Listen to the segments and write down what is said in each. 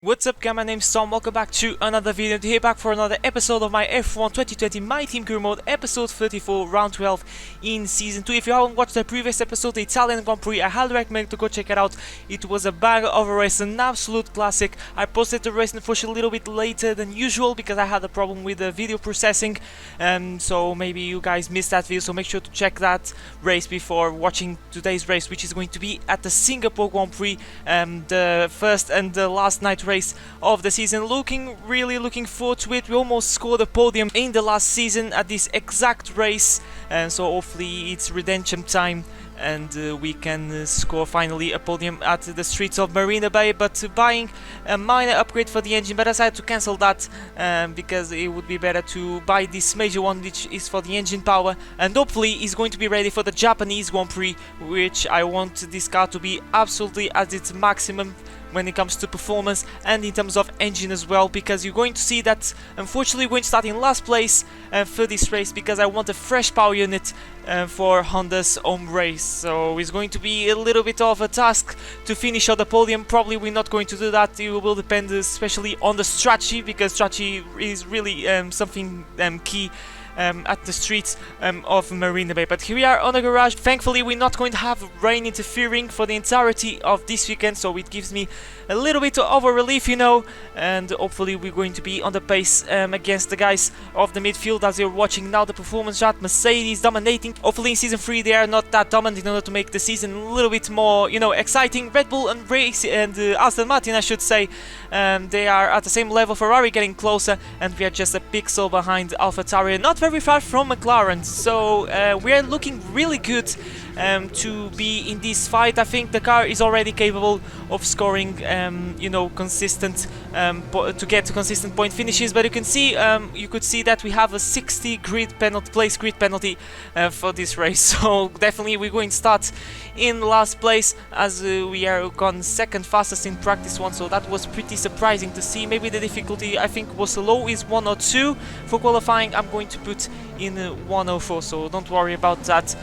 What's up guys, my name's Tom, welcome back to another video. Here back for another episode of my F1 2020 My Team Career Mode, episode 34, round 12 in season 2. If you haven't watched the previous episode, the Italian Grand Prix, I highly recommend to go check it out. It was a banger of a race, an absolute classic. I posted the race unfortunately a little bit later than usual because I had a problem with the video processing, so maybe you guys missed that video, so make sure to check that race before watching today's race, which is going to be at the Singapore Grand Prix, the first and the last night race of the season. Really looking forward to it. We almost scored a podium in the last season at this exact race, and so hopefully it's redemption time and we can score finally a podium at the streets of Marina Bay. But buying a minor upgrade for the engine, but I decided to cancel that because it would be better to buy this major one, which is for the engine power, and hopefully is going to be ready for the Japanese Grand Prix, which I want this car to be absolutely at its maximum when it comes to performance and in terms of engine as well, because you're going to see that unfortunately we're going to start in last place for this race because I want a fresh power unit for Honda's home race. So it's going to be a little bit of a task to finish on the podium. Probably we're not going to do that. It will depend especially on the strategy, because strategy is really something key at the streets of Marina Bay. But here we are on the garage. Thankfully we're not going to have rain interfering for the entirety of this weekend, so it gives me a little bit of a relief, you know, and hopefully we're going to be on the pace against the guys of the midfield. As you're watching now the performance shot, Mercedes dominating. Hopefully in season 3 they are not that dominant in order to make the season a little bit more, you know, exciting. Red Bull and Aston Martin, I should say, they are at the same level. Ferrari getting closer, and we are just a pixel behind AlphaTauri, not very far from McLaren. So we are looking really good to be in this fight. I think the car is already capable of scoring, you know, consistent to get to consistent point finishes. But you can see, you could see that we have a 60 grid penalty for this race. So definitely we're going to start in last place, as we are gone second fastest in practice one. So that was pretty surprising to see. Maybe the difficulty I think was low is 102. For qualifying I'm going to put in 104, so don't worry about that.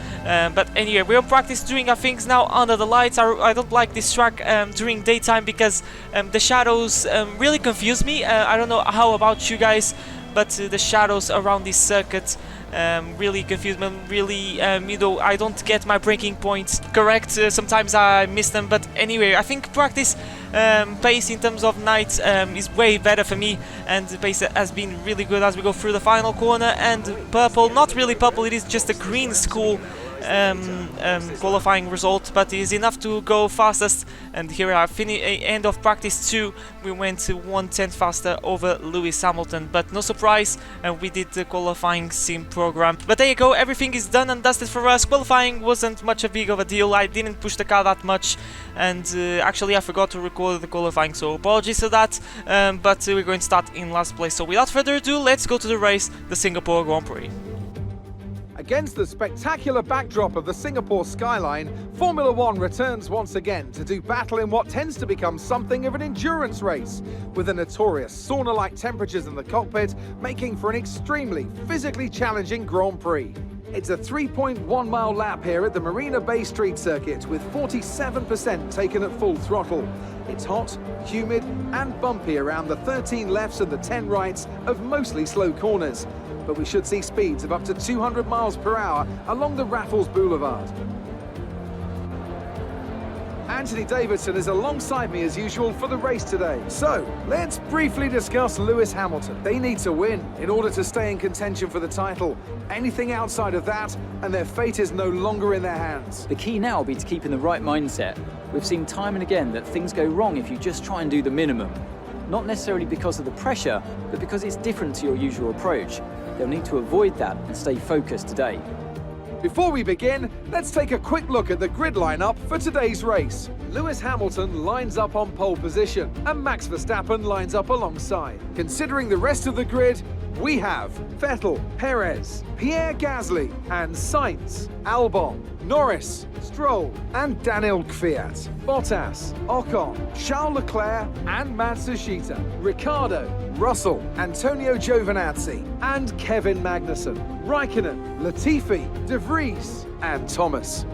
But anyway, we're on practice doing our things now under the lights. I don't like this track during daytime because the shadows really confuse me. I don't know how about you guys, but the shadows around this circuit really confuse me. Really, you know, I don't get my braking points correct. Sometimes I miss them. But anyway, I think practice pace in terms of night is way better for me, and the pace has been really good as we go through the final corner. And purple, not really purple, it is just a green school qualifying result, but it is enough to go fastest. And here I end of practice 2, we went 1/10 faster over Lewis Hamilton, but no surprise, we did the qualifying sim program. But there you go, everything is done and dusted for us. Qualifying wasn't much a big of a deal. I didn't push the car that much, and actually I forgot to record the qualifying, so apologies for that. But we're going to start in last place. So without further ado, let's go to the race, the Singapore Grand Prix. Against the spectacular backdrop of the Singapore skyline, Formula One returns once again to do battle in what tends to become something of an endurance race, with the notorious sauna-like temperatures in the cockpit making for an extremely physically challenging Grand Prix. It's a 3.1-mile lap here at the Marina Bay Street Circuit, with 47% taken at full throttle. It's hot, humid and bumpy around the 13 lefts and the 10 rights of mostly slow corners, but we should see speeds of up to 200 miles per hour along the Raffles Boulevard. Anthony Davidson is alongside me as usual for the race today. So, let's briefly discuss Lewis Hamilton. They need to win in order to stay in contention for the title. Anything outside of that, and their fate is no longer in their hands. The key now will be to keep in the right mindset. We've seen time and again that things go wrong if you just try and do the minimum. Not necessarily because of the pressure, but because it's different to your usual approach. They'll need to avoid that and stay focused today. Before we begin, let's take a quick look at the grid lineup for today's race. Lewis Hamilton lines up on pole position, and Max Verstappen lines up alongside. Considering the rest of the grid, we have Vettel, Perez, Pierre Gasly and Sainz, Albon, Norris, Stroll and Daniel Kvyat, Bottas, Ocon, Charles Leclerc and Matsushita, Ricciardo, Russell, Antonio Giovinazzi and Kevin Magnussen, Raikkonen, Latifi, De Vries and Thomas.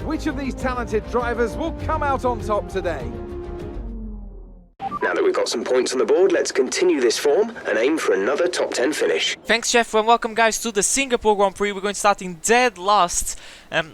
Which of these talented drivers will come out on top today? Now Now that we've got some points on the board, let's continue this form and aim for another top 10 finish. Thanks, Jeff, and welcome, guys, to the Singapore Grand Prix. We're going to start in dead last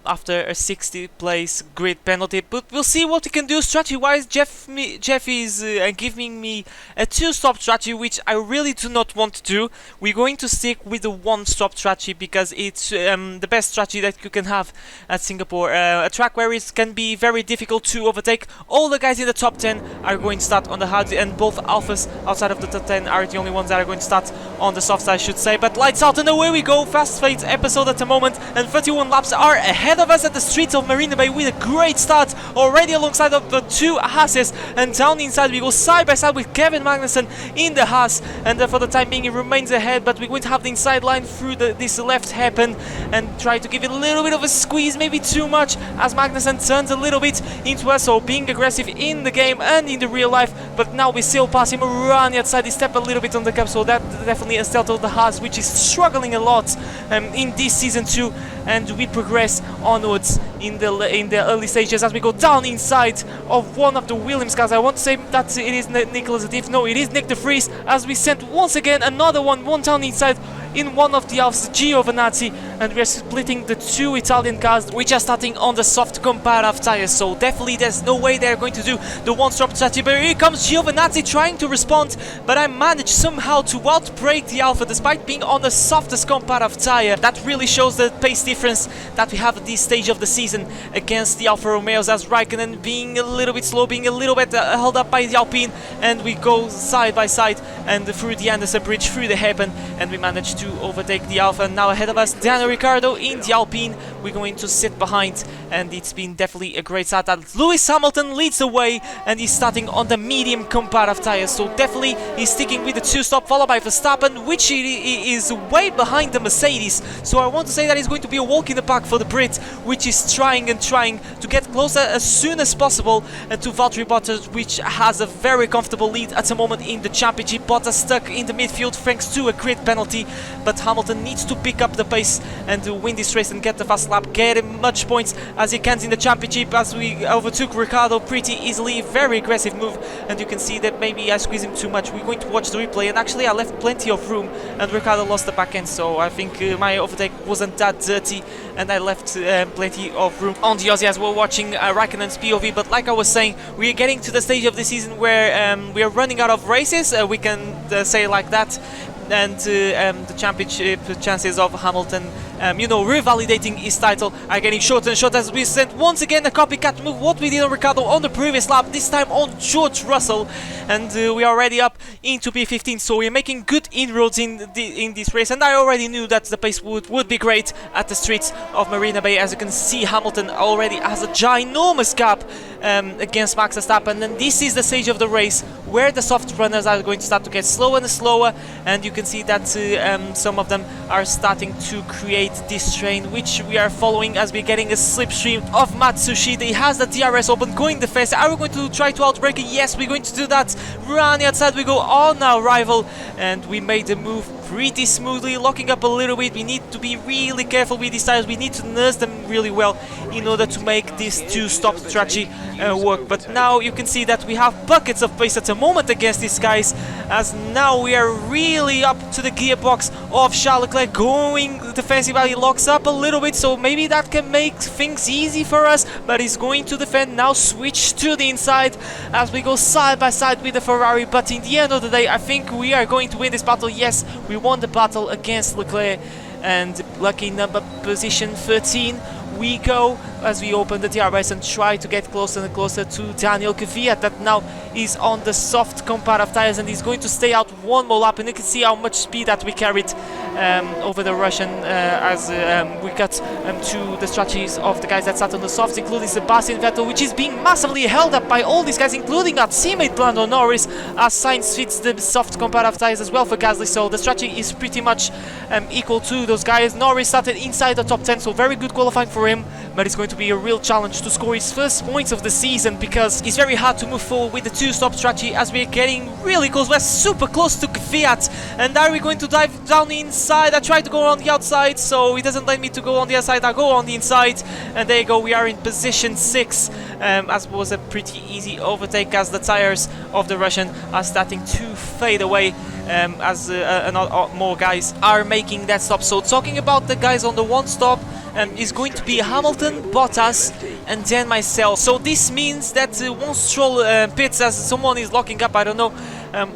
after a 60th place grid penalty, but we'll see what we can do strategy-wise. Jeff is giving me a 2-stop strategy, which I really do not want to do. We're going to stick with the 1-stop strategy because it's the best strategy that you can have at Singapore. A track where it can be very difficult to overtake. All the guys in the top 10 are going to start on the hard, and both alphas outside of the top 10 are the only ones that are going to start on the soft side, I should say. But lights out and away we go. Fast Fate episode at the moment, and 31 laps are ahead of us at the streets of Marina Bay with a great start already alongside of the 2 Haases, and down inside we go side by side with Kevin Magnussen in the Haas, and for the time being he remains ahead, but we're going to have the inside line through this left hairpin and try to give it a little bit of a squeeze, maybe too much, as Magnussen turns a little bit into us, so being aggressive in the game and in the real life. But now we still pass him around the outside, he stepped a little bit on the cap, so that definitely a stealth of the Haas, which is struggling a lot in this season too. And we progress onwards in the early stages as we go down inside of one of the Williams cars. I want to say that it is Nicholas Adif. No, it is Nick de Vries, as we sent once again another one down inside in one of the Alphas, Giovinazzi, and we are splitting the 2 Italian cars which are starting on the soft comparative tires, so definitely there's no way they're going to do the 1-stop strategy. But here comes Giovinazzi trying to respond, but I managed somehow to outbrake the Alpha despite being on the softest comparative tire. That really shows the pace difference that we have at this stage of the season against the Alfa Romeos, as Raikkonen being a little bit slow, being a little bit held up by the Alpine, and we go side by side and through the Anderson Bridge, through the hairpin, and we manage to overtake the Alpha. Now ahead of us, Daniel Ricciardo in the Alpine. We're going to sit behind, and it's been definitely a great start. Lewis Hamilton leads the way, and he's starting on the medium comparative tires, so definitely he's sticking with the 2-stop, followed by Verstappen, which is way behind the Mercedes. So I want to say that it's going to be a walk in the park for the Brit, which is trying to get closer as soon as possible to Valtteri Bottas, which has a very comfortable lead at the moment in the championship. Bottas stuck in the midfield thanks to a grid penalty, but Hamilton needs to pick up the pace and to win this race and get the fast lap, get as much points as he can in the championship, as we overtook Ricciardo pretty easily. Very aggressive move, and you can see that maybe I squeezed him too much. We're going to watch the replay, and actually I left plenty of room and Ricciardo lost the back end, so I think my overtake wasn't that dirty and I left plenty of room on the Aussie as we're watching Raikkonen's POV. But like I was saying, we are getting to the stage of the season where we are running out of races, we can say it like that, and the championship chances of Hamilton revalidating his title are getting shorter and shorter, as we sent once again a copycat move, what we did on Ricciardo on the previous lap, this time on George Russell, and we are already up into P15, so we're making good inroads in this race. And I already knew that the pace would be great at the streets of Marina Bay. As you can see, Hamilton already has a ginormous gap against Max Verstappen, and this is the stage of the race where the soft runners are going to start to get slower and slower, and you can see that some of them are starting to create this train, which we are following as we're getting a slipstream of Matsushita. He has the DRS open, going the fast. Are we going to try to outbreak it? Yes, we're going to do that. Run outside we go on our rival, and we made the move pretty smoothly, locking up a little bit. We need to be really careful with these tires. We need to nurse them really well in order to make this 2-stop strategy work. But now you can see that we have buckets of pace at the moment against these guys, as now we are really up to the gearbox of Charles Leclerc, going defensive. He locks up a little bit, so maybe that can make things easy for us, but he's going to defend now, switch to the inside as we go side by side with the Ferrari. But in the end of the day, I think we are going to win this battle. Yes, we won the battle against Leclerc, and lucky number position 13 we go as we open the DRS and try to get closer and closer to Daniel Kvyat, that now is on the soft comparative tires and he's going to stay out one more lap. And you can see how much speed that we carried over the Russian as we got to the strategies of the guys that sat on the softs, including Sebastian Vettel, which is being massively held up by all these guys, including our teammate Lando Norris, as Sainz fits the soft comparative tires as well for Gasly. So the strategy is pretty much equal to those guys. Norris started inside the top 10, so very good qualifying for him, but it's going to be a real challenge to score his first points of the season, because it's very hard to move forward with the two-stop strategy as we're getting really close. We're super close to Kvyat, and are we going to dive down inside inside. I try to go on the outside, so he doesn't let me to go on the outside. I go on the inside, and there you go. We are in position 6, as was a pretty easy overtake as the tires of the Russian are starting to fade away. As more guys are making that stop. So talking about the guys on the one stop, is going to be Hamilton, Bottas, and then myself. So this means that once Stroll pits, as someone is locking up. I don't know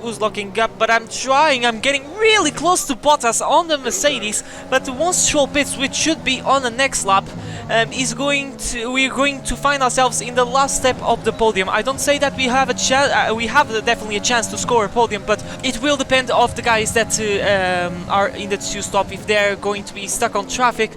who's locking up, but I'm trying. I'm getting really close to Bottas on the Mercedes. But once Stroll pits, which should be on the next lap, we're going to find ourselves in the last step of the podium. I don't say that we have a chance. We have definitely a chance to score a podium, but it will depend of the guys that are in the 2-stop if they're going to be stuck on traffic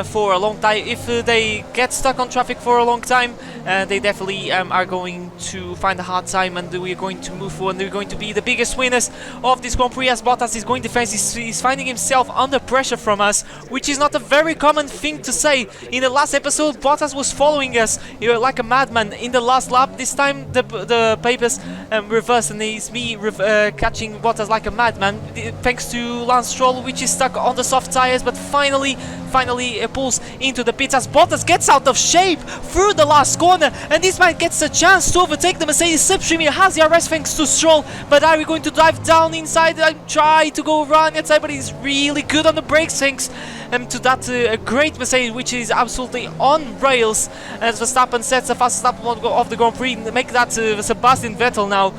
for a long time. If they get stuck on traffic for a long time, they definitely are going to find a hard time, and we're going to move forward. We're going to be the biggest winners of this Grand Prix, as Bottas is going defense. He's finding himself under pressure from us, which is not a very common thing to say. In the last episode, Bottas was following us like a madman in the last lap. This time the papers reversed, and it's me catching Bottas like a madman, thanks to Lance Stroll, which is stuck on the soft tires, but finally pulls into the pits as Bottas gets out of shape through the last corner, and this man gets a chance to overtake the Mercedes slipstream. He has the RS thanks to Stroll, but are we going to dive down inside? I try to go around inside, but he's really good on the brakes thanks to that great Mercedes, which is absolutely on rails, as Verstappen sets the fastest lap of the Grand Prix. Make that Sebastian Vettel now,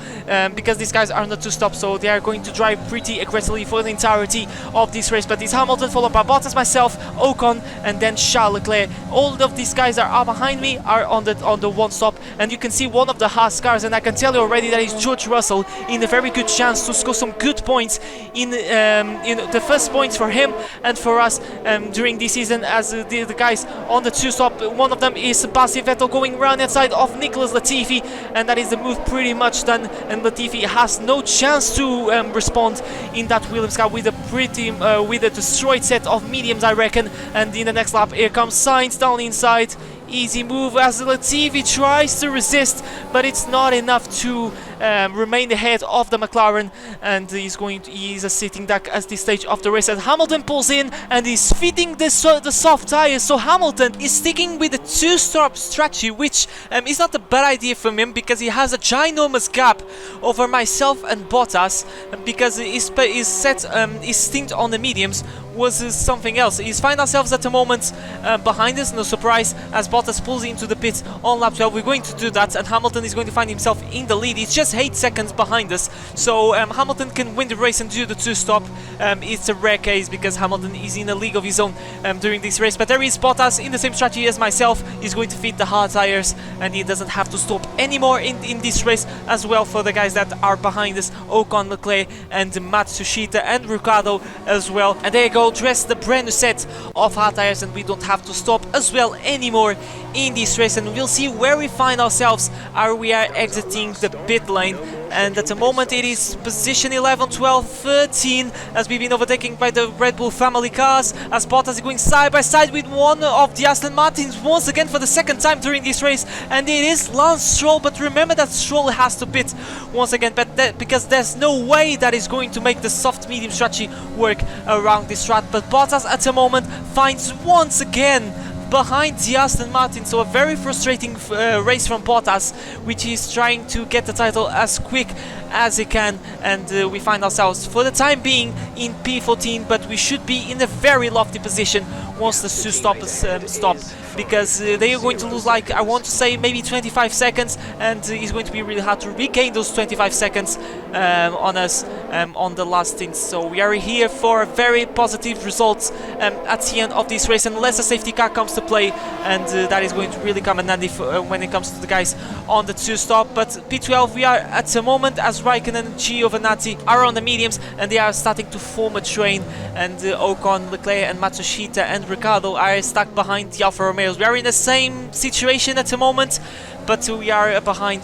because these guys are on the 2-stop, so they are going to drive pretty aggressively for the entirety of this race. But it's Hamilton, followed by Bottas, myself, Ocon, and then Charles Leclerc. All of these guys are behind me, are on the 1-stop, and you can see one of the Haas cars, and I can tell you already that is George Russell in a very good chance to score some good points in the first points for him and for us during this season, as the guys on the 2-stop. One of them is Sebastian Vettel going around outside of Nicholas Latifi, and that is the move pretty much done, and Latifi has no chance to respond in that Williams car with a destroyed set of mediums, I reckon. And in the next lap, here comes Sainz down inside. Easy move as Latifi tries to resist, but it's not enough to remain ahead of the McLaren, and he's a sitting duck at this stage of the race. And Hamilton pulls in and is feeding the soft tires, so Hamilton is sticking with the 2-stop strategy, which is not a bad idea from him, because he has a ginormous gap over myself and Bottas, because his stint on the mediums was something else. He's find ourselves at the moment behind us, no surprise, as Bottas pulls into the pit on lap 12. We're going to do that, and Hamilton is going to find himself in the lead. It's just 8 seconds behind us, so Hamilton can win the race and do the 2-stop. It's a rare case, because Hamilton is in a league of his own during this race. But there is Bottas in the same strategy as myself. He's going to feed the hard tires, and he doesn't have to stop anymore in this race as well. For the guys that are behind us, Ocon, Leclerc, and Matsushita, and Ricciardo as well. And there you go, dress the brand new set of hard tires, and we don't have to stop as well anymore in this race. And we'll see where we find ourselves. We are exiting the pit lane, and at the moment it is position 11, 12, 13, as we've been overtaken by the Red Bull family cars, as Bottas is going side by side with one of the Aston Martins once again for the second time during this race, and it is Lance Stroll. But remember that Stroll has to pit once again, because there's no way that is going to make the soft medium strategy work around this track. But Bottas at the moment finds once again behind the Aston Martin, so a very frustrating race from Bottas, which is trying to get the title as quick as he can. And we find ourselves for the time being in P14, but we should be in a very lofty position once the 2-stoppers stop, because they are going to lose, like, I want to say maybe 25 seconds, and it's going to be really hard to regain those 25 seconds on us on the last stint. So we are here for very positive results at the end of this race, unless a safety car comes to play, and that is going to really come in handy when it comes to the guys on the 2-stop. But P12, we are at the moment, as Raikkonen and Giovinazzi are on the mediums, and they are starting to form a train, and Ocon, Leclerc, and Matsushita and Ricciardo are stuck behind the Alfa Romeos. We are in the same situation at the moment, but we are behind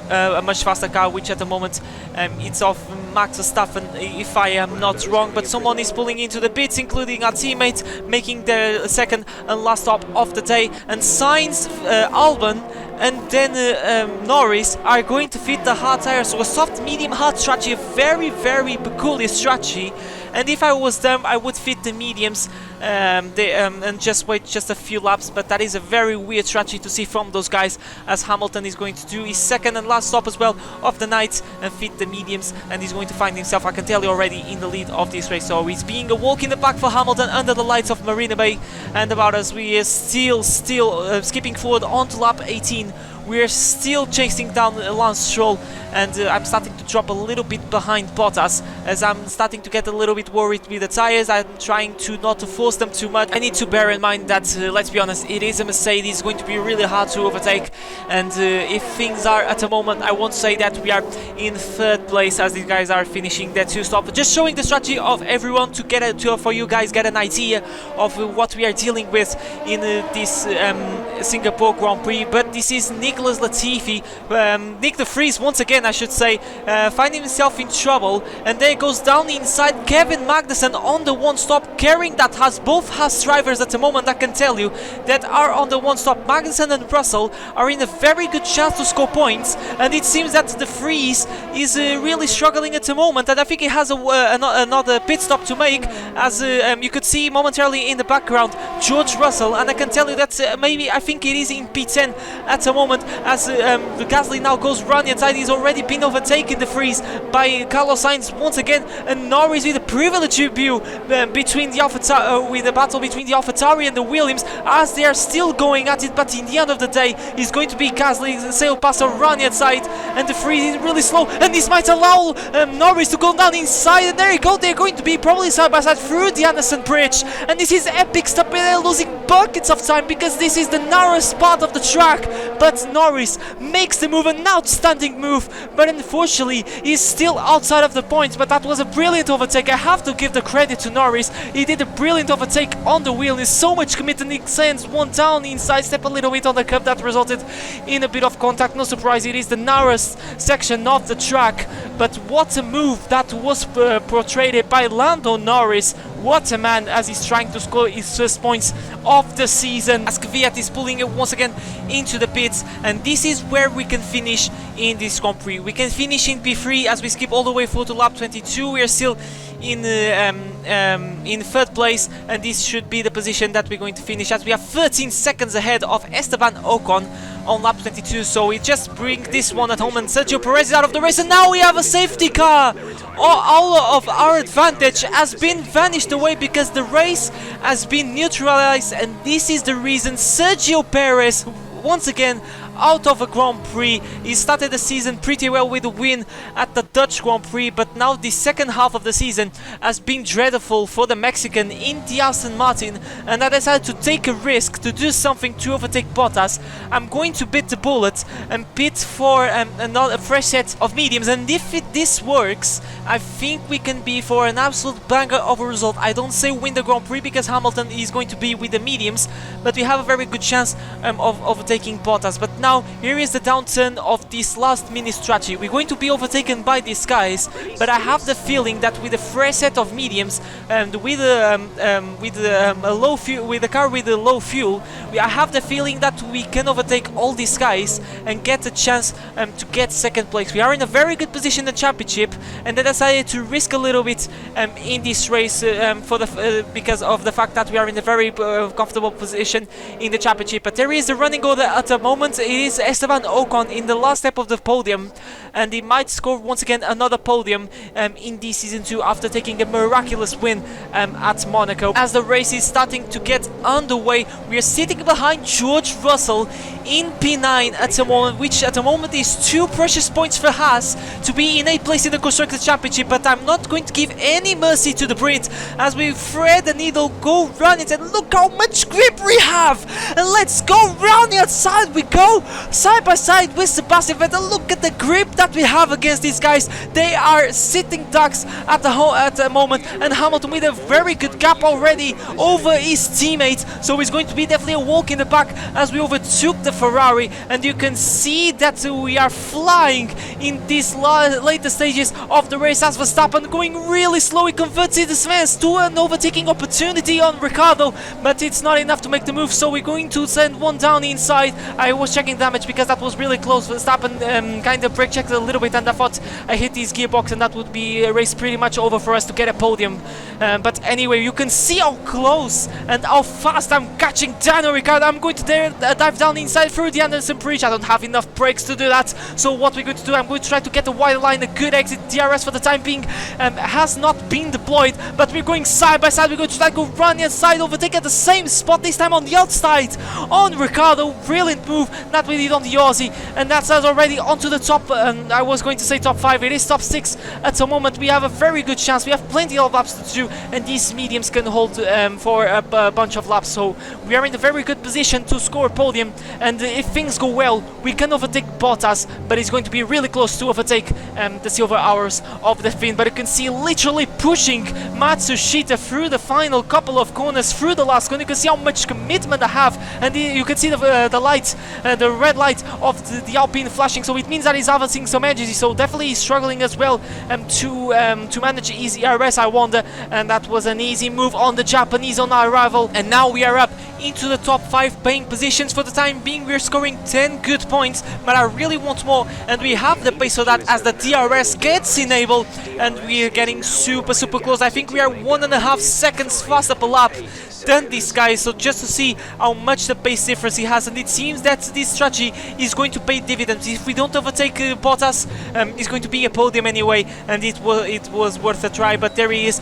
a much faster car, which at the moment it's of Max Verstappen, if I am not wrong. But someone is pulling into the pits, including our teammate, making the second and last stop of the day. And Sainz, Albon, and then Norris are going to fit the hard tires. So a soft, medium, hard strategy, a very, very peculiar strategy. and if I was them, I would fit the mediums and just wait just a few laps, but that is a very weird strategy to see from those guys, as Hamilton is going to do his second and last stop as well of the night and fit the mediums, and he's going to find himself, I can tell you already, in the lead of this race. So it's being a walk in the park for Hamilton under the lights of Marina Bay, and about us, we are still skipping forward onto lap 18. We're still chasing down Lance Stroll, and I'm starting to drop a little bit behind Bottas, as I'm starting to get a little bit worried with the tires. I'm trying not to force them too much. I need to bear in mind that, let's be honest, it is a Mercedes. It's going to be really hard to overtake, and if things are at the moment, I won't say that we are in third place, as these guys are finishing their 2 stop. Just showing the strategy of everyone to get for you guys get an idea of what we are dealing with in this Singapore Grand Prix. But this is Nicholas Latifi, Nick de Vries once again, I should say, finding himself in trouble, and there goes down inside Kevin Magnussen on the 1 stop, carrying that has both Haas drivers at the moment, I can tell you, that are on the 1 stop. Magnussen and Russell are in a very good chance to score points, and it seems that de Vries is really struggling at the moment, and I think he has another pit stop to make, as you could see momentarily in the background George Russell, and I can tell you that maybe, I think it is in P10 at the moment, as Gasly now goes running inside. He's already been overtaken, de Vries, by Carlos Sainz once again, and Norris with a privileged view between the with the battle between the AlphaTauri and the Williams, as they are still going at it. But in the end of the day, it's going to be Gasly, Sail Passer running inside, and de Vries is really slow, and this might allow Norris to go down inside, and there you go. They're going to be probably side by side through the Anderson Bridge, and this is epic stuff. They're losing buckets of time because this is the narrowest part of the track, but Norris makes the move, an outstanding move, but unfortunately he's still outside of the points. But that was a brilliant overtake. I have to give the credit to Norris. He did a brilliant overtake on the wheel. He's so much committed, and he sends one down inside, step a little bit on the curb. That resulted in a bit of contact. No surprise, it is the narrowest section of the track, but what a move that was portrayed by Lando Norris. What a man, as he's trying to score his first points of the season. As Kvyat is pulling it once again into the pits, and this is where we can finish in this Grand Prix. We can finish in P3 as we skip all the way through to lap 22. We are still in third place, and this should be the position that we're going to finish, as we are 13 seconds ahead of Esteban Ocon on lap 22. So we just bring this one at home, and Sergio Perez is out of the race, and now we have a safety car. All of our advantage has been vanished away because the race has been neutralized, and this is the reason Sergio Perez once again out of a Grand Prix. He started the season pretty well with a win at the Dutch Grand Prix, but now the second half of the season has been dreadful for the Mexican in the Aston Martin, and I decided to take a risk to do something to overtake Bottas. I'm going to bit the bullet and pit for a fresh set of mediums, and if this works, I think we can be for an absolute banger of a result. I don't say win the Grand Prix because Hamilton is going to be with the mediums, but we have a very good chance of overtaking Bottas. But now here is the downturn of this last mini strategy. We're going to be overtaken by these guys, but I have the feeling that with a fresh set of mediums and with a low fuel, with a car with a low fuel, I have the feeling that we can overtake all these guys and get a chance to get second place. We are in a very good position in the championship, and I decided to risk a little bit in this race because of the fact that we are in a very comfortable position in the championship. But there is a running order at the moment. It is Esteban Ocon in the last step of the podium, and he might score once again another podium in this season 2 after taking a miraculous win at Monaco. As the race is starting to get underway, we are sitting behind George Russell in P9 at the moment, which at the moment is 2 precious points for Haas to be in 8th place in the Constructors' Championship. But I'm not going to give any mercy to the Brits as we thread the needle, go run it, and look how much grip we have, and let's go round the outside. We go side by side with Sebastian Vettel. Look at the grip that we have against these guys. They are sitting ducks at the moment, and Hamilton with a very good gap already over his teammate late, so it's going to be definitely a walk in the park as we overtook the Ferrari, and you can see that we are flying in these later stages of the race as Verstappen going really slow. He converted his fence to an overtaking opportunity on Ricciardo, but it's not enough to make the move, so we're going to send one down inside. I was checking damage because that was really close. Verstappen kind of brake checked a little bit, and I thought I hit his gearbox and that would be a race pretty much over for us to get a podium. But anyway, you can see how close and how fast I'm catching Daniel Ricciardo. I'm going to dive down inside through the Anderson Bridge. I don't have enough brakes to do that, so what we're going to do, I'm going to try to get a wide line, a good exit. DRS for the time being has not been deployed, but we're going side by side. We're going to try to go run the inside, overtake at the same spot, this time on the outside on Ricciardo. Brilliant move that we did on the Aussie, and that's us already onto the top. I was going to say top 5, it is top 6 at the moment. We have a very good chance. We have plenty of laps to do, and these mediums can hold for a bunch of laps, so we are in a very good position to score a podium. And if things go well, we can overtake Bottas, but it's going to be really close to overtake the silver hours of the Finn. But you can see literally pushing Matsushita through the final couple of corners, through the last corner. You can see how much commitment I have, and you can see the light, the red light of the Alpine flashing, so it means that he's harvesting some energy, so definitely he's struggling as well to manage his ERS, I wonder. And that was an easy move on the Japanese on our arrival, and now we are up into the top 5 paying positions. For the time being, we're scoring 10 good points, but I really want more, and we have the pace for that as the DRS gets enabled, and we are getting super close. I think we are 1.5 seconds faster per lap than this guy, so just to see how much the pace difference he has. And it seems that this strategy is going to pay dividends. If we don't overtake Bottas, it's going to be a podium anyway, and it was worth a try. But there he is.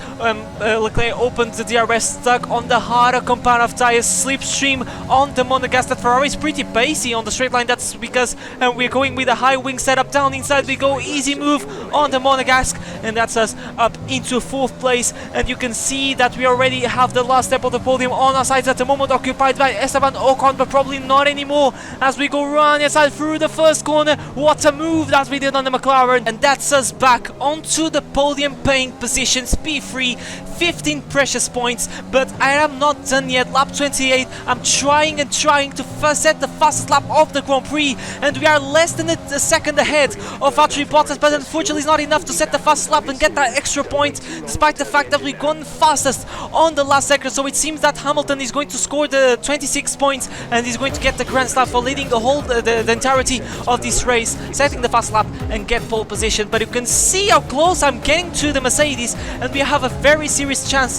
Leclerc opened the DRS, stuck on the harder compound of tires, slipstream on the Monegasque. That Ferrari is pretty pacey on the straight line. That's because we're going with a high wing setup. Down inside we go, easy move on the Monegasque, and that's us up into 4th place. And you can see that we already have the last step of the podium on our sides at the moment, occupied by Esteban Ocon, but probably not anymore as we go run inside through the first corner. What a move that we did on the McLaren, and that's us back onto the podium paying positions, P3, 15 precious points. But I am not done yet. Lap 28, I'm trying to set the fastest lap of the Grand Prix, and we are less than a second ahead of Valtteri Bottas, but unfortunately it's not enough to set the fastest lap and get that extra point, despite the fact that we've gone fastest on the last second. So it seems that Hamilton is going to score the 26 points, and he's going to get the Grand Slam for leading the whole the entirety of this race, setting the fast lap and get pole position. But you can see how close I'm getting to the Mercedes, and we have a very serious chance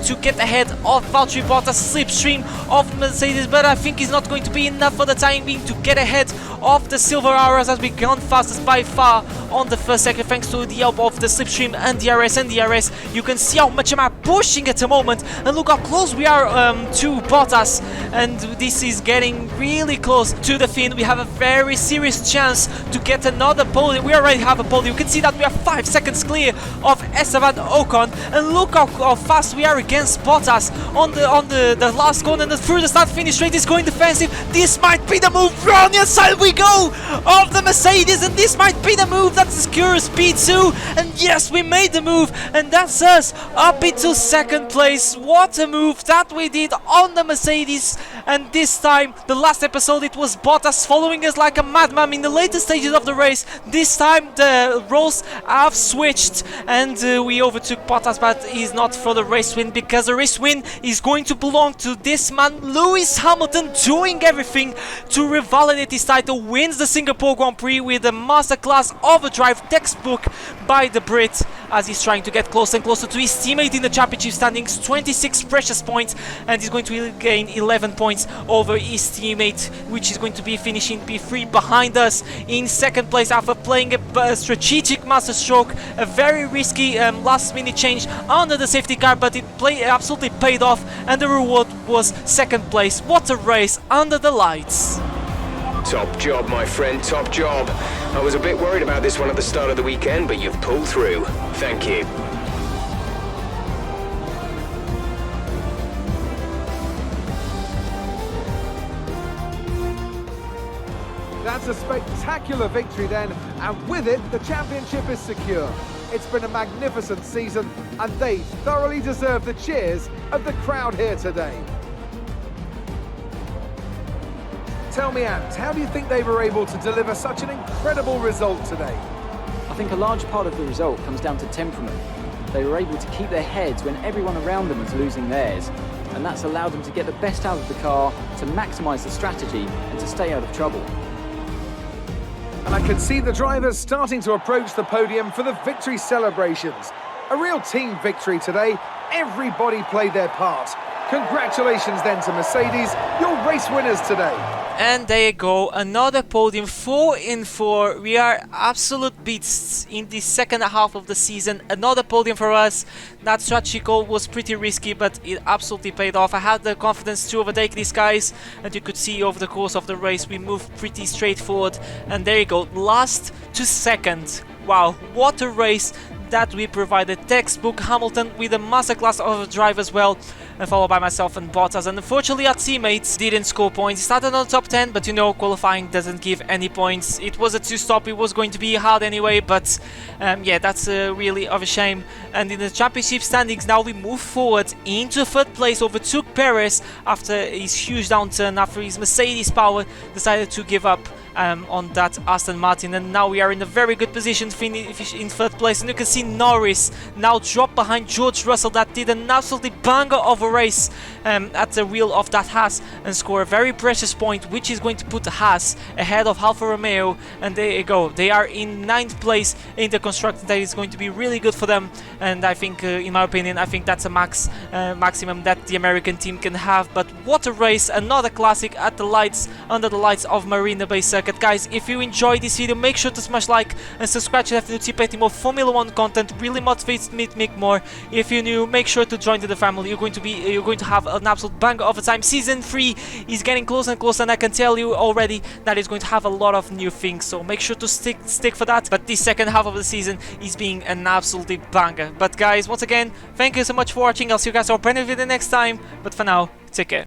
to get ahead of Valtteri Bottas, slipstream of Mercedes. But I think it's not going to be enough for the time being to get ahead of the silver hours, as we've gone fastest by far on the first second, thanks to the help of the slipstream and DRS. You can see how much am I pushing at the moment, and look how close we are to Bottas, and this is getting really close to the Finn. We have a very serious chance to get another podium. We already have a podium. You can see that we are 5 seconds clear of Esteban Ocon, and look how fast we are against Bottas on the last corner, and through the start finish straight is going defensive. This might be the move. Round the inside we go of the Mercedes, and this might be the move that secures P2. And yes, we made the move, and that's us up into 2nd place. What a move that we did on the Mercedes. And this time, the last episode, it was Bottas following us like a madman in the later stages of the race. This time the roles have switched, and we overtook Bottas, but he's not for the race win, because the race win is going to belong to this man, Lewis Hamilton, doing everything to revalidate his title. Wins the Singapore Grand Prix with a masterclass overdrive textbook by the Brit, as he's trying to get closer and closer to his teammate in the championship standings. 26 precious points, and he's going to gain 11 points over his teammate, which is going to be finishing P3 behind us in 2nd place after playing a strategic masterstroke, a very risky last minute change under the safety car, but it absolutely paid off, and the reward was 2nd place. What a race under the lights. Top job, my friend, top job. I was a bit worried about this one at the start of the weekend, but you've pulled through. Thank you. That's a spectacular victory then, and with it, the championship is secure. It's been a magnificent season, and they thoroughly deserve the cheers of the crowd here today. Tell me, Ant, how do you think they were able to deliver such an incredible result today? I think a large part of the result comes down to temperament. They were able to keep their heads when everyone around them was losing theirs, and that's allowed them to get the best out of the car, to maximise the strategy, and to stay out of trouble. And I could see the drivers starting to approach the podium for the victory celebrations. A real team victory today. Everybody played their part. Congratulations then to Mercedes, your race winners today. And there you go, another podium, 4 in 4. We are absolute beasts in the second half of the season. Another podium for us. That strategy call was pretty risky, but it absolutely paid off. I had the confidence to overtake these guys, and you could see over the course of the race we moved pretty straightforward. And there you go, last to second. Wow, what a race that we provided. Textbook Hamilton with a masterclass of a drive as well, and followed by myself and Bottas. And unfortunately our teammates didn't score points. He started on top 10, but you know, qualifying doesn't give any points. It was a 2-stop, it was going to be hard anyway, but yeah, that's really of a shame. And in the championship standings now we move forward into 3rd place, overtook Perez after his huge downturn, after his Mercedes power decided to give up on that Aston Martin, and now we are in a very good position to finish in 3rd place. And you can see Norris now drop behind George Russell, that did an absolutely banger of a race at the wheel of that Haas, and score a very precious point, which is going to put the Haas ahead of Alfa Romeo. And there you go, they are in 9th place in the constructor. That is going to be really good for them, and I think in my opinion, I think that's a maximum that the American team can have. But what a race, another classic at the lights, under the lights of Marina Bay Circuit. Guys, if you enjoyed this video, make sure to smash like and subscribe to have notificating more Formula 1 content. Really motivates me to make more. If you're new, make sure to join the family. You're going to have an absolute banger of a time. Season 3 is getting closer and closer, and I can tell you already that it's going to have a lot of new things, so make sure to stick for that. But this second half of the season is being an absolutely banger. But guys, once again, thank you so much for watching. I'll see you guys all brand new video next time, but for now, take care.